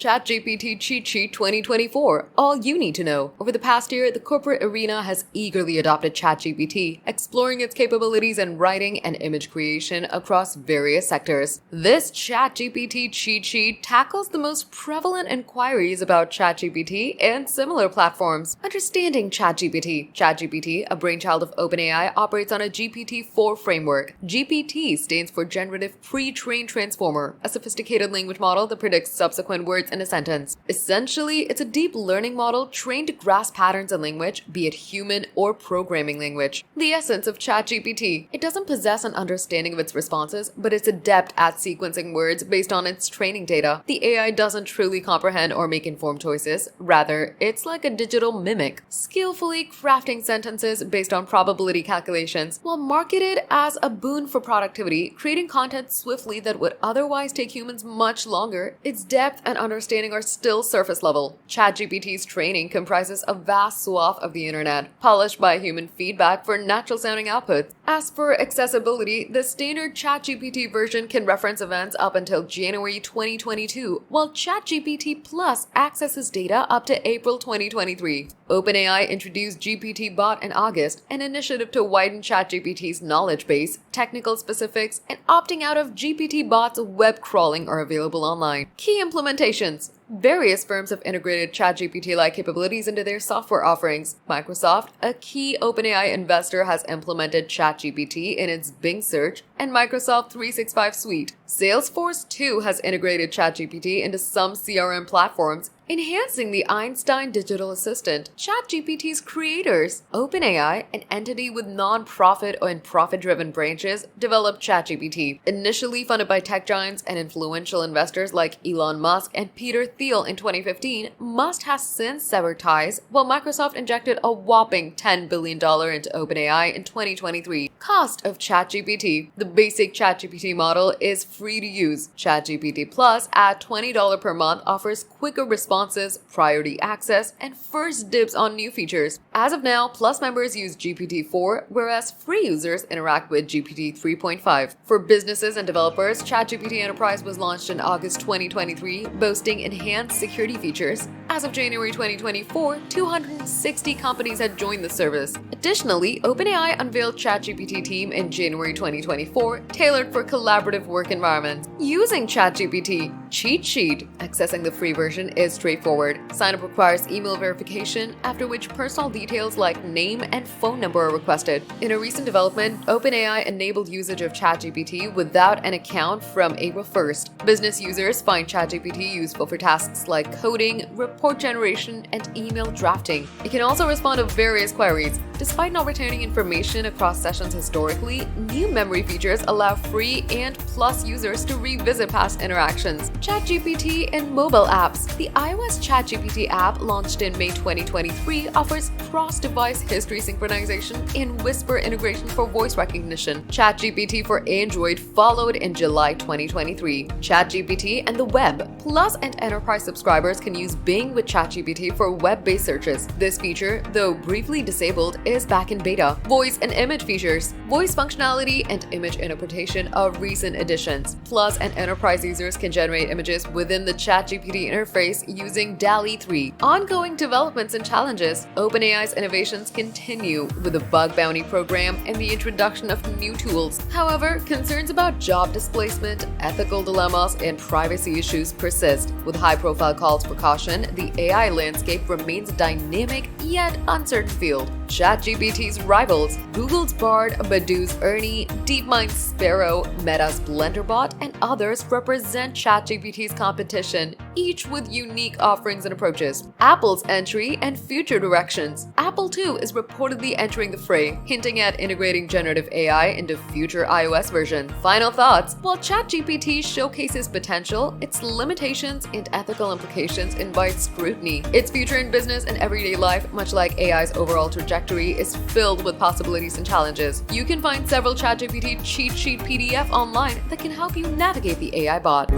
ChatGPT Cheat Sheet 2024, all you need to know. Over the past year, the corporate arena has eagerly adopted ChatGPT, exploring its capabilities in writing and image creation across various sectors. This ChatGPT cheat sheet tackles the most prevalent inquiries about ChatGPT and similar platforms. Understanding ChatGPT. ChatGPT, a brainchild of OpenAI, operates on a GPT-4 framework. GPT stands for Generative Pre-trained Transformer, a sophisticated language model that predicts subsequent words in a sentence. Essentially, it's a deep learning model trained to grasp patterns in language, be it human or programming language. The essence of ChatGPT. It doesn't possess an understanding of its responses, but it's adept at sequencing words based on its training data. The AI doesn't truly comprehend or make informed choices. Rather, it's like a digital mimic, skillfully crafting sentences based on probability calculations. While marketed as a boon for productivity, creating content swiftly that would otherwise take humans much longer, its depth and understanding are still surface level. ChatGPT's training comprises a vast swath of the internet, polished by human feedback for natural sounding outputs. As for accessibility, the standard ChatGPT version can reference events up until January 2022, while ChatGPT Plus accesses data up to April 2023. OpenAI introduced GPT-Bot in August, an initiative to widen ChatGPT's knowledge base. Technical specifics and opting out of GPT-Bot's web crawling are available online. Key implementations. Various firms have integrated ChatGPT-like capabilities into their software offerings. Microsoft, a key OpenAI investor, has implemented ChatGPT in its Bing search and Microsoft 365 suite. Salesforce, too, has integrated ChatGPT into some CRM platforms, enhancing the Einstein digital assistant. ChatGPT's creators, OpenAI, an entity with non-profit and profit-driven branches, developed ChatGPT. Initially funded by tech giants and influential investors like Elon Musk and Peter Thiel in 2015, Musk has since severed ties, while Microsoft injected a whopping $10 billion into OpenAI in 2023. Cost of ChatGPT. The basic ChatGPT model is free to use. ChatGPT Plus at $20 per month offers quicker responses, priority access, and first dibs on new features. As of now, Plus members use GPT-4, whereas free users interact with GPT 3.5. For businesses and developers, ChatGPT Enterprise was launched in August 2023, boasting enhanced security features. As of January 2024, 260 companies had joined the service. Additionally, OpenAI unveiled ChatGPT Team in January 2024, tailored for collaborative work environments. Using ChatGPT Cheat Sheet. Accessing the free version is straightforward. Sign-up requires email verification, after which personal details like name and phone number are requested. In a recent development, OpenAI enabled usage of ChatGPT without an account from April 1st. Business users find ChatGPT useful for tasks like coding, report generation, and email drafting. It can also respond to various queries. Despite not returning information across sessions historically, new memory features allow free and Plus users to revisit past interactions. ChatGPT and mobile apps. The iOS ChatGPT app, launched in May 2023, offers cross-device history synchronization and whisper integration for voice recognition. ChatGPT for Android followed in July 2023. ChatGPT and the web. Plus and Enterprise subscribers can use Bing with ChatGPT for web-based searches. This feature, though briefly disabled, is back in beta. Voice and image features. Voice functionality and image interpretation are recent additions. Plus and Enterprise users can generate images within the ChatGPT interface using DALL-E 3. Ongoing developments and challenges. OpenAI's innovations continue with the bug bounty program and the introduction of new tools. However, concerns about job displacement, ethical dilemmas, and privacy issues persist. With high-profile calls for caution, the AI landscape remains a dynamic yet uncertain field. ChatGPT's rivals, Google's Bard, Baidu's Ernie, DeepMind's Sparrow, Meta's Blenderbot, and others represent ChatGPT's competition, each with unique offerings and approaches. Apple's entry and future directions. Apple, too, is reportedly entering the fray, hinting at integrating generative AI into future iOS versions. Final thoughts. While ChatGPT showcases potential, its limitations and ethical implications invite scrutiny. Its future in business and everyday life, much like AI's overall trajectory, is filled with possibilities and challenges. You can find several ChatGPT cheat sheet PDF online that can help you navigate the AI bot.